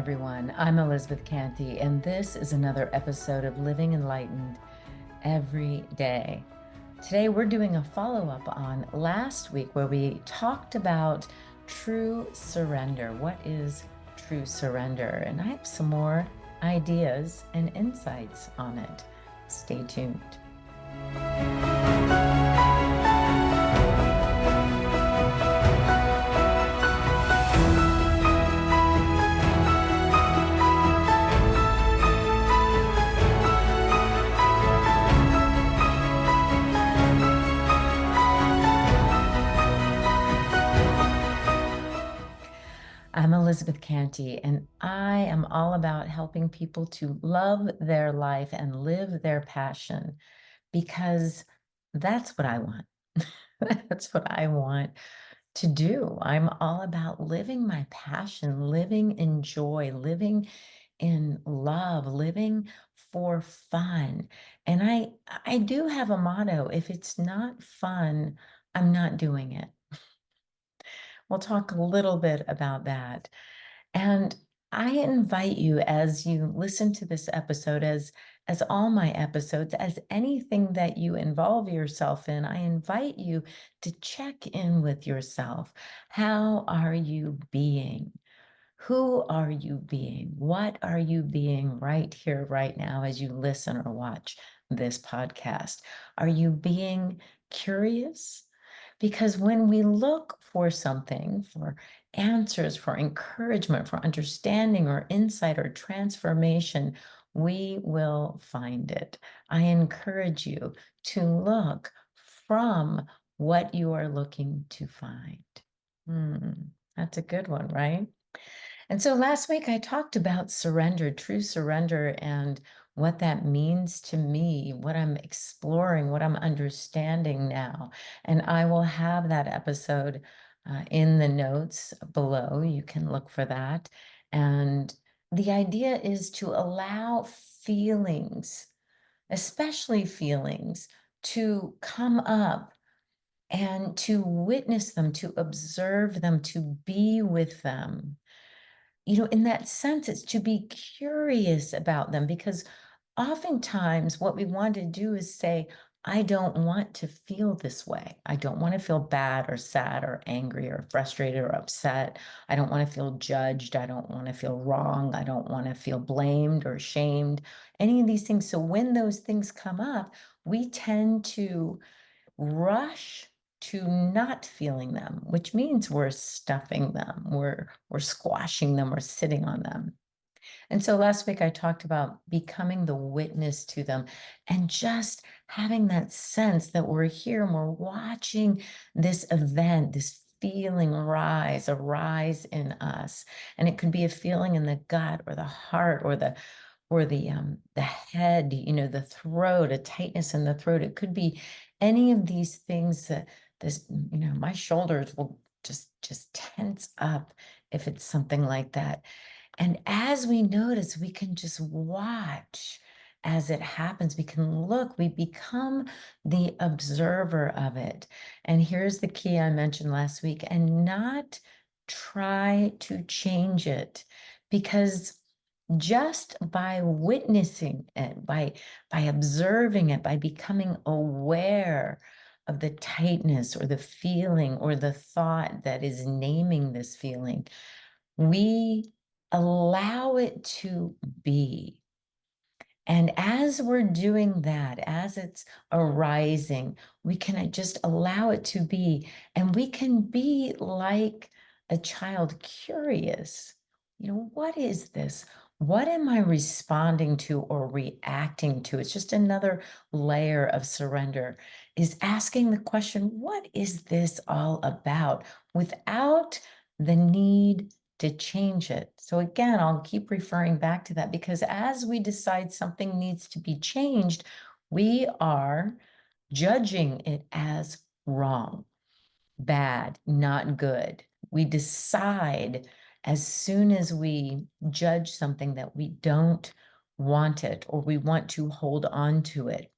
everyone. I'm Elizabeth Cantey, and this is another episode of Living Enlightened Every Day. Today, we're doing a follow-up on last week where we talked about true surrender. What is true surrender? And I have some more ideas and insights on it. Stay tuned. I'm Elizabeth Cantey, and I am all about helping people to love their life and live their passion because that's what I want. That's what I want to do. I'm all about living my passion, living in joy, living in love, living for fun. And I do have a motto, if it's not fun, I'm not doing it. We'll talk a little bit about that. And I invite you as you listen to this episode, as all my episodes, as anything that you involve yourself in, I invite you to check in with yourself. How are you being? Who are you being? What are you being right here, right now, as you listen or watch this podcast? Are you being curious? Because when we look for something, for answers, for encouragement, for understanding or insight or transformation, we will find it. I encourage you to look from what you are looking to find. That's a good one, right? And so last week I talked about surrender, true surrender, and what that means to me, what I'm exploring, what I'm understanding now. And I will have that episode in the notes below. You can look for that. And the idea is to allow feelings, especially feelings, to come up and to witness them, to observe them, to be with them. In that sense, it's to be curious about them because oftentimes what we want to do is say, I don't want to feel this way. I don't want to feel bad or sad or angry or frustrated or upset. I don't want to feel judged. I don't want to feel wrong. I don't want to feel blamed or shamed, any of these things. So when those things come up, we tend to rush to not feeling them, which means we're stuffing them, we're squashing them, we're sitting on them. And so last week I talked about becoming the witness to them and just having that sense that we're here and we're watching this event, this feeling arise in us. And it could be a feeling in the gut or the heart or the head, the throat, a tightness in the throat. It could be any of these things that my shoulders will just tense up if it's something like that. And as we notice, we can just watch as it happens. We can look, we become the observer of it. And here's the key I mentioned last week, and not try to change it, because just by witnessing it, by observing it, by becoming aware of the tightness or the feeling or the thought that is naming this feeling, we allow it to be. And as we're doing that, as it's arising, we can just allow it to be. And we can be like a child, curious. What is this? What am I responding to or reacting to? It's just another layer of surrender, is asking the question, what is this all about? Without the need to change it. So again, I'll keep referring back to that, because as we decide something needs to be changed, we are judging it as wrong, bad, not good. We decide as soon as we judge something that we don't want it or we want to hold on to it.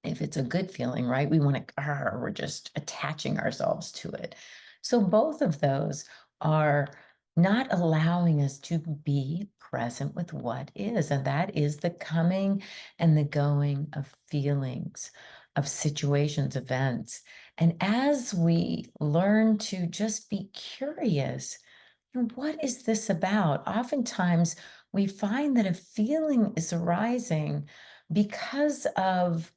If it's a good feeling, right? We want to, we're just attaching ourselves to it. So both of those are not allowing us to be present with what is. And that is the coming and the going of feelings, of situations, events. And as we learn to just be curious, what is this about? Oftentimes, we find that a feeling is arising because of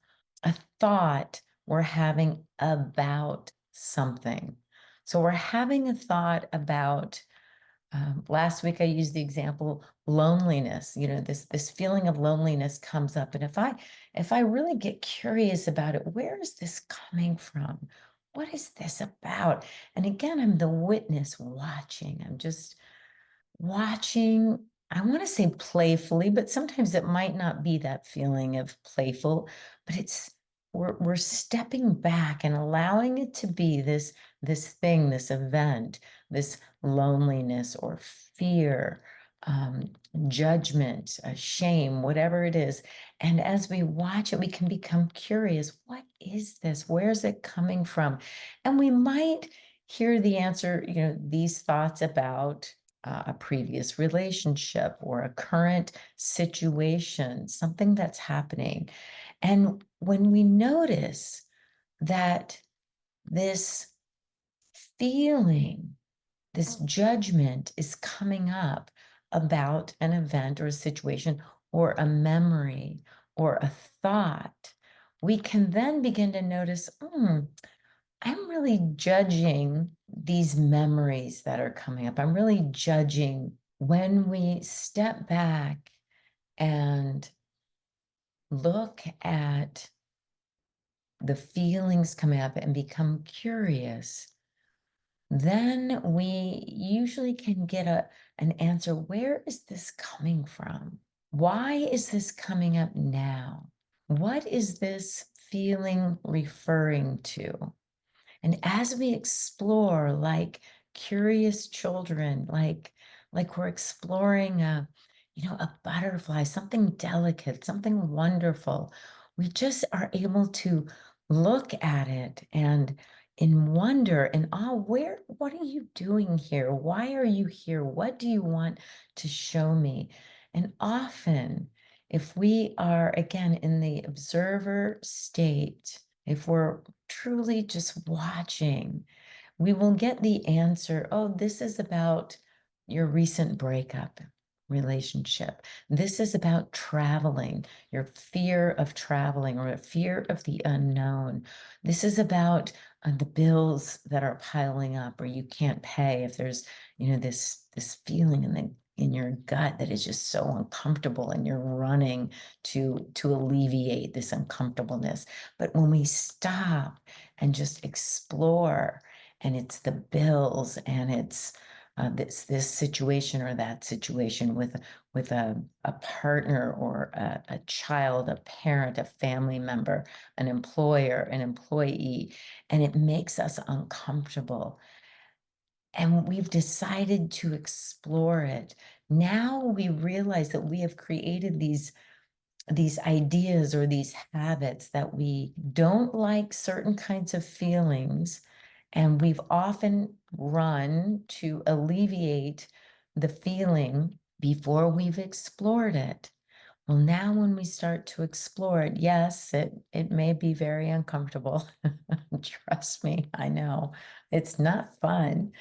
a thought we're having about something. So we're having a thought about last week I used the example loneliness. This feeling of loneliness comes up, and if I really get curious about it, where is this coming from? What is this about? And again, I'm the witness watching. I'm just watching, I want to say playfully, but sometimes it might not be that feeling of playful, but it's we're stepping back and allowing it to be this thing, this event, this loneliness or fear, um, judgment, shame, whatever it is. And as we watch it, we can become curious. What is this? Where's it coming from? And we might hear the answer, these thoughts about a previous relationship or a current situation, something that's happening. And when we notice that this feeling, this judgment is coming up about an event or a situation or a memory or a thought, we can then begin to notice, I'm really judging these memories that are coming up. I'm really judging when we step back and look at the feelings coming up and become curious. Then we usually can get an answer. Where is this coming from? Why is this coming up now? What is this feeling referring to? And as we explore like curious children, like we're exploring a butterfly, something delicate, something wonderful, we just are able to look at it and in wonder and awe, what are you doing here? Why are you here? What do you want to show me? And often, if we are again in the observer state, if we're truly just watching, we will get the answer. Oh, this is about your recent breakup relationship. This is about traveling, your fear of traveling or a fear of the unknown. This is about the bills that are piling up or you can't pay. If there's, this feeling in your gut that is just so uncomfortable and you're running to alleviate this uncomfortableness. But when we stop and just explore, and it's the bills and it's this situation or that situation with a partner or a child, a parent, a family member, an employer, an employee, and it makes us uncomfortable. And we've decided to explore it. Now we realize that we have created these ideas or these habits that we don't like certain kinds of feelings, and we've often run to alleviate the feeling before we've explored it. Well, now when we start to explore it, yes, it may be very uncomfortable. Trust me, I know it's not fun.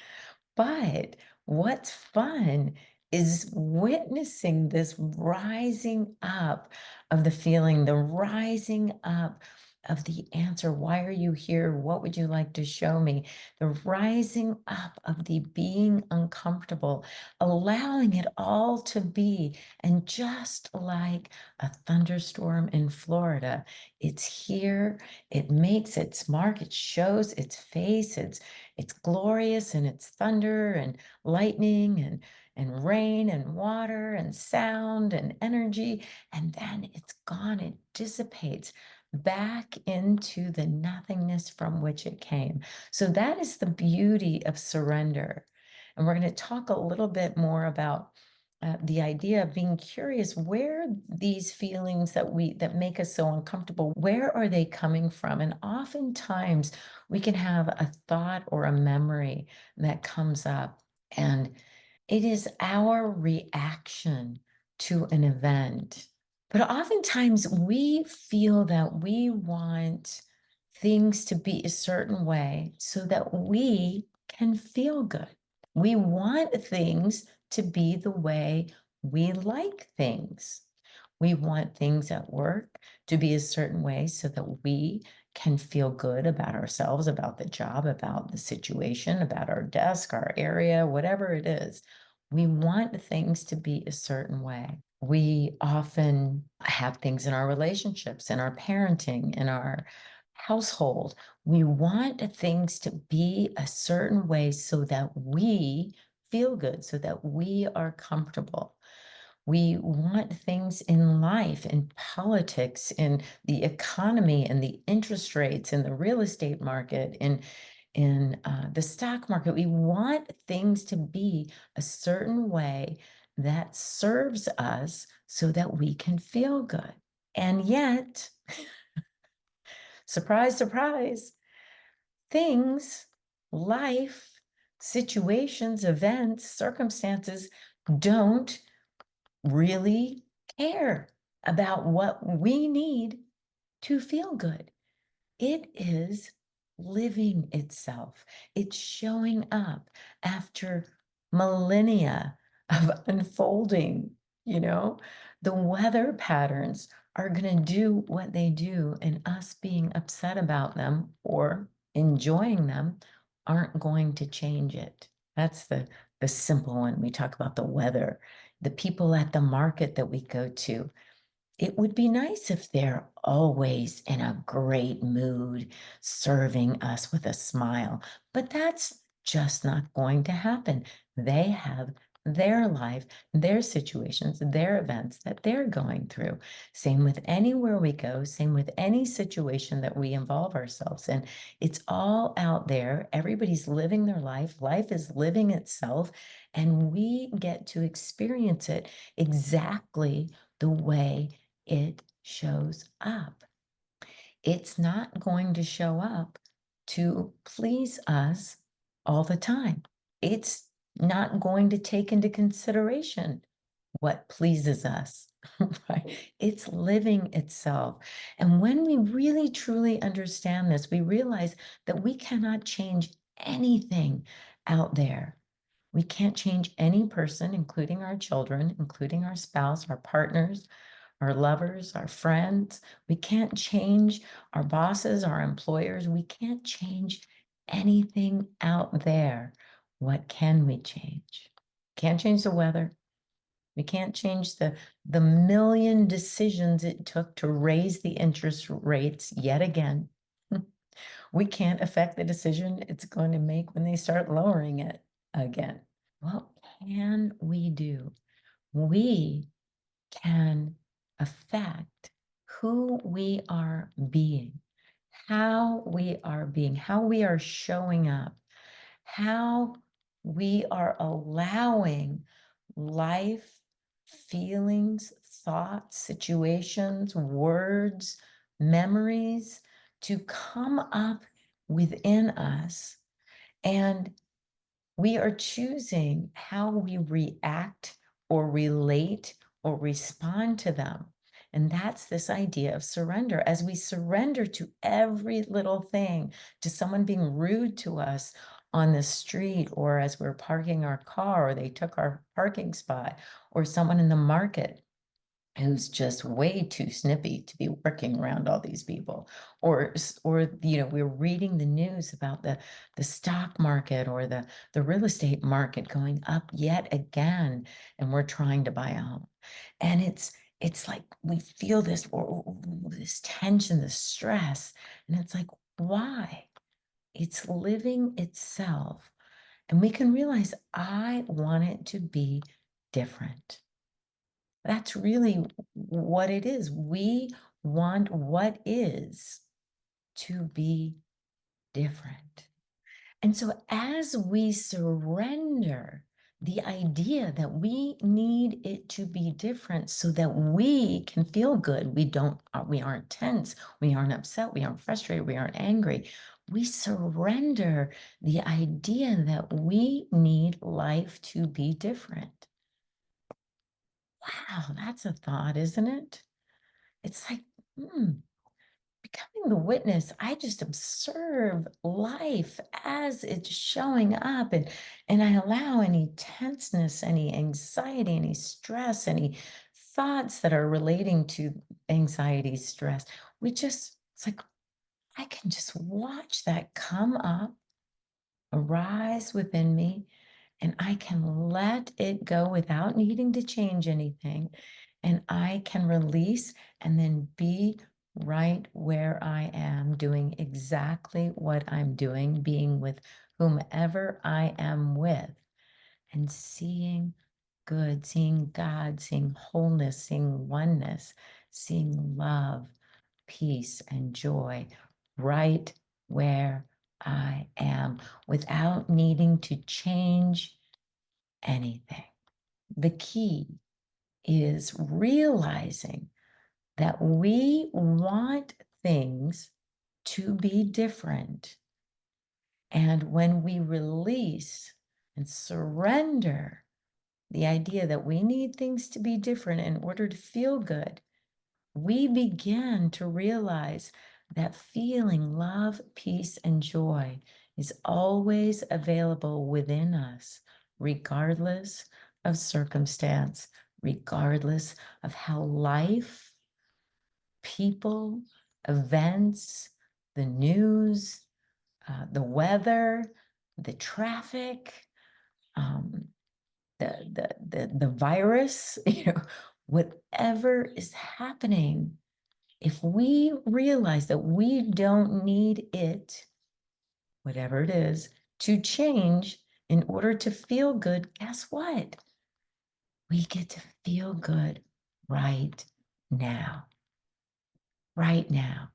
But what's fun is witnessing this rising up of the feeling, the rising up of the answer. Why are you here? What would you like to show me? The rising up of the being uncomfortable, allowing it all to be. And just like a thunderstorm in Florida, it's here, it makes its mark, it shows its face, it's glorious and it's thunder and lightning and rain and water and sound and energy, and then it's gone. It dissipates back into the nothingness from which it came. So that is the beauty of surrender. And we're going to talk a little bit more about the idea of being curious, where these feelings that make us so uncomfortable, where are they coming from? And oftentimes we can have a thought or a memory that comes up, and It is our reaction to an event. But oftentimes we feel that we want things to be a certain way so that we can feel good. We want things to be the way we like things. We want things at work to be a certain way so that we can feel good about ourselves, about the job, about the situation, about our desk, our area, whatever it is. We want things to be a certain way. We often have things in our relationships, in our parenting, in our household. We want things to be a certain way so that we feel good, so that we are comfortable. We want things in life, in politics, in the economy, and the interest rates, in the real estate market, in the stock market. We want things to be a certain way that serves us so that we can feel good. And yet, surprise, surprise, things, life, situations, events, circumstances don't really care about what we need to feel good. It is living itself. It's showing up after millennia of unfolding, you know? The weather patterns are going to do what they do, and us being upset about them or enjoying them aren't going to change it. That's the simple one. We talk about the weather, the people at the market that we go to. It would be nice if they're always in a great mood, serving us with a smile, but that's just not going to happen. They have their life, their situations, their events that they're going through. Same with anywhere we go, same with any situation that we involve ourselves in. It's all out there. Everybody's living their life. Life is living itself, and we get to experience it exactly the way it shows up. It's not going to show up to please us all the time. It's not going to take into consideration what pleases us, right? It's living itself. And when we really truly understand this, we realize that we cannot change anything out there. We can't change any person, including our children, including our spouse, our partners, our lovers, our friends. We can't change our bosses, our employers. We can't change anything out there. What can we change? Can't change the weather. We can't change the million decisions it took to raise the interest rates yet again. We can't affect the decision it's going to make when they start lowering it again. What can we do? We can affect who we are being, how we are showing up, how we are allowing life, feelings, thoughts, situations, words, memories to come up within us. And we are choosing how we react or relate or respond to them. And that's this idea of surrender. As we surrender to every little thing, to someone being rude to us on the street, or as we're parking our car, or they took our parking spot, or someone in the market who's just way too snippy to be working around all these people, or we're reading the news about the stock market or the real estate market going up yet again, and we're trying to buy a home, and it's like we feel this tension, this stress, and it's like, why? It's living itself, and we can realize, I want it to be different. That's really what it is. We want what is to be different. And so as we surrender the idea that we need it to be different so that we can feel good, we aren't tense, we aren't upset, we aren't frustrated, we aren't angry. We surrender the idea that we need life to be different. Wow, that's a thought, isn't it? It's like, becoming the witness, I just observe life as it's showing up, and I allow any tenseness, any anxiety, any stress, any thoughts that are relating to anxiety, stress. It's like I can just watch that come up, arise within me, and I can let it go without needing to change anything. And I can release and then be right where I am, doing exactly what I'm doing, being with whomever I am with, and seeing good, seeing God, seeing wholeness, seeing oneness, seeing love, peace, and joy right where I am without needing to change anything. The key is realizing that we want things to be different. And when we release and surrender the idea that we need things to be different in order to feel good, we begin to realize that feeling love, peace, and joy is always available within us, regardless of circumstance, regardless of how life, people, events, the news, the weather, the traffic, um, the virus, whatever is happening. If we realize that we don't need it, whatever it is, to change in order to feel good, guess what? We get to feel good right now, right now,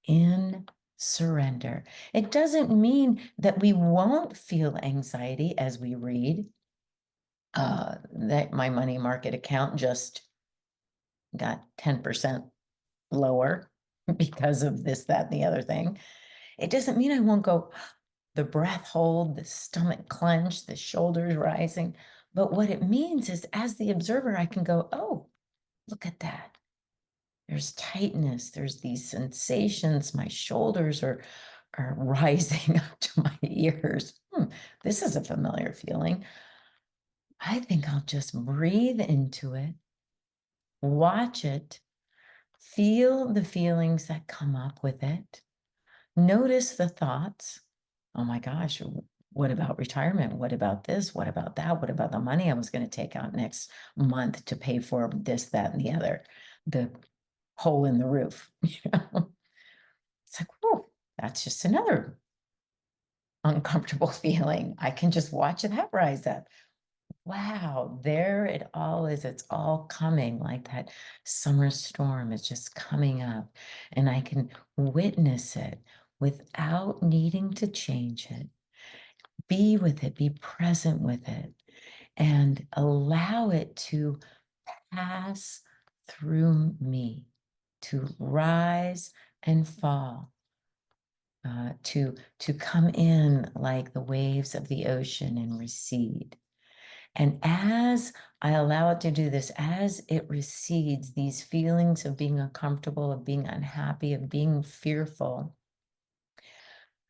in surrender. It doesn't mean that we won't feel anxiety as we read that my money market account just got 10% lower because of this, that, and the other thing. It doesn't mean I won't go, the breath hold, the stomach clench, the shoulders rising. But what it means is, as the observer, I can go, oh, look at that. There's tightness, there's these sensations. My shoulders are rising up to my ears. This is a familiar feeling. I think I'll just breathe into it, watch it, feel the feelings that come up with it. Notice the thoughts. Oh my gosh, what about retirement? What about this? What about that? What about the money I was going to take out next month to pay for this, that, and the other? The hole in the roof. It's like, oh, that's just another uncomfortable feeling. I can just watch that rise up. Wow, there it all is. It's all coming like that summer storm is just coming up, and I can witness it without needing to change it. Be with it, be present with it, and allow it to pass through me, to rise and fall, to come in like the waves of the ocean and recede. And as I allow it to do this, as it recedes, these feelings of being uncomfortable, of being unhappy, of being fearful,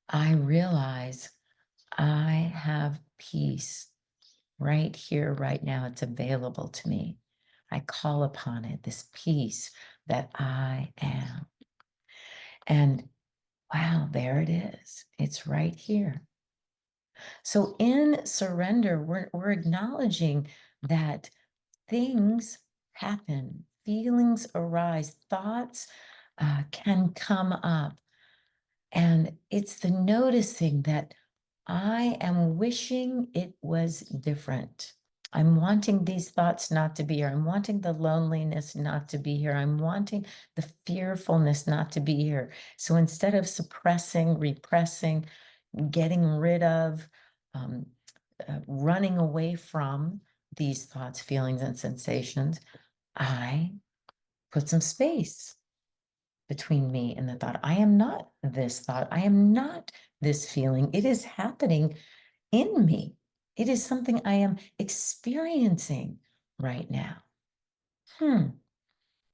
I realize I have peace right here, right now. It's available to me. I call upon it, this peace that I am. And wow, there it is. It's right here. So in surrender, we're acknowledging that things happen, feelings arise, thoughts can come up. And it's the noticing that I am wishing it was different. I'm wanting these thoughts not to be here. I'm wanting the loneliness not to be here. I'm wanting the fearfulness not to be here. So instead of suppressing, repressing, getting rid of, um, running away from these thoughts, feelings, and sensations, I put some space between me and the thought. I am not this thought. I am not this feeling. It is happening in me. It is something I am experiencing right now.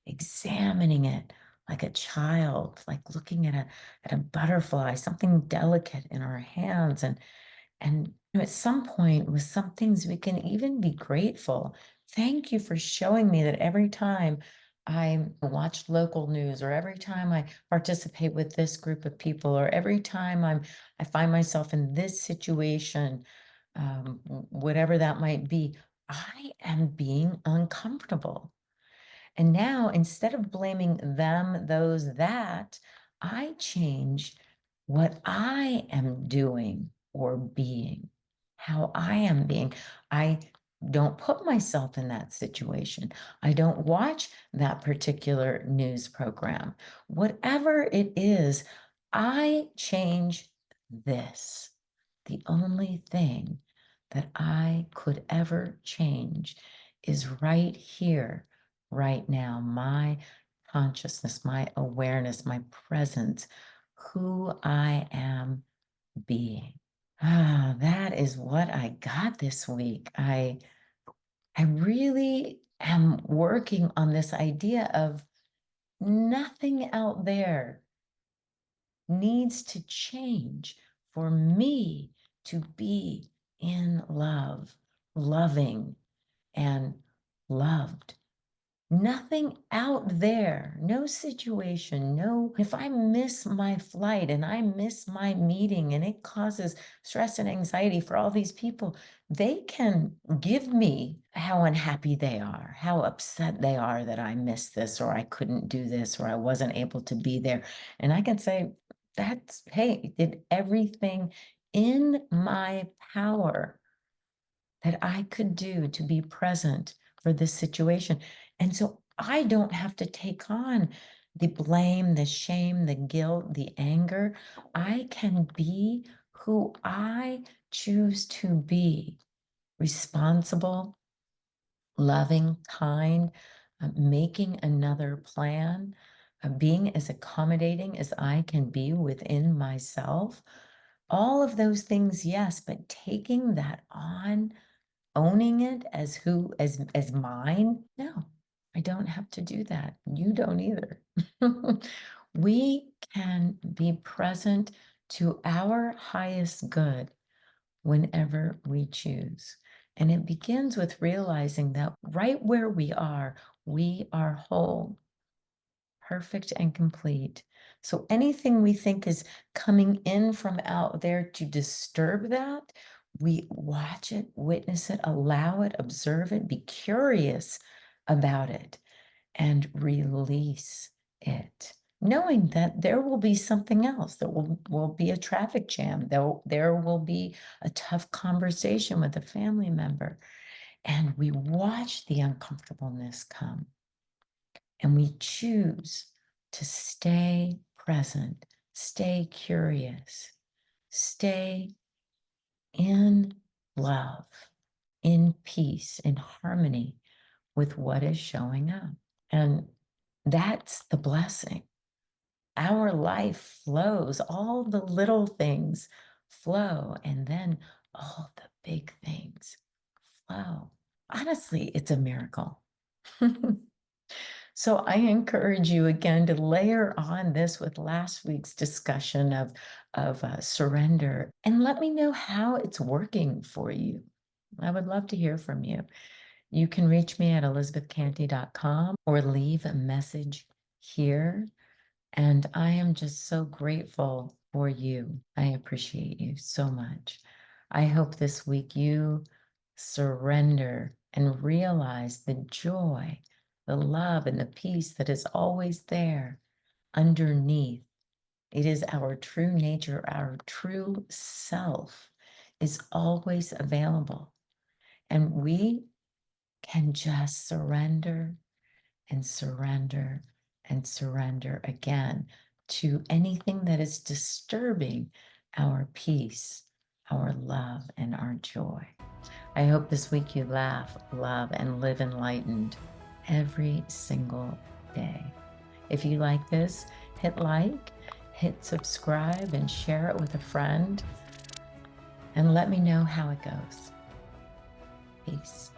Examining it like a child, like looking at a butterfly, something delicate in our hands. And at some point, with some things, we can even be grateful. Thank you for showing me that every time I watch local news, or every time I participate with this group of people, or every time I find myself in this situation, whatever that might be, I am being uncomfortable. And now, instead of blaming them, those, that, I change what I am doing or being, how I am being. I don't put myself in that situation. I don't watch that particular news program. Whatever it is, I change this. The only thing that I could ever change is right here, right now, my consciousness, my awareness, my presence, who I am being. Ah, that is what I got this week. I really am working on this idea of nothing out there needs to change for me to be in love, loving, and loved. Nothing out there, no situation, no. If I miss my flight and I miss my meeting and it causes stress and anxiety for all these people, they can give me how unhappy they are, how upset they are that I missed this, or I couldn't do this, or I wasn't able to be there. And I can say, that's, hey, did everything in my power that I could do to be present for this situation. And so I don't have to take on the blame, the shame, the guilt, the anger. I can be who I choose to be: responsible, loving, kind, making another plan, being as accommodating as I can be within myself. All of those things, yes, but taking that on, owning it as who, as mine, no, I don't have to do that. You don't either. We can be present to our highest good whenever we choose. And it begins with realizing that right where we are whole, perfect, and complete. So anything we think is coming in from out there to disturb that, we watch it, witness it, allow it, observe it, be curious about it, and release it, knowing that there will be something else. There will be a traffic jam. There will be a tough conversation with a family member. And we watch the uncomfortableness come, and we choose to stay present, stay curious, stay in love, in peace, in harmony with what is showing up. And that's the blessing. Our life flows, all the little things flow, and then all the big things flow. Honestly, it's a miracle. So I encourage you again to layer on this with last week's discussion of surrender, and let me know how it's working for you. I would love to hear from you. You can reach me at elizabethcantey.com or leave a message here. And I am just so grateful for you. I appreciate you so much. I hope this week you surrender and realize the joy, the love, and the peace that is always there underneath. It is our true nature, our true self is always available. And we can just surrender and surrender and surrender again to anything that is disturbing our peace, our love, and our joy. I hope this week you laugh, love, and live enlightened every single day. If you like this, hit like, hit subscribe, and share it with a friend. And let me know how it goes. Peace.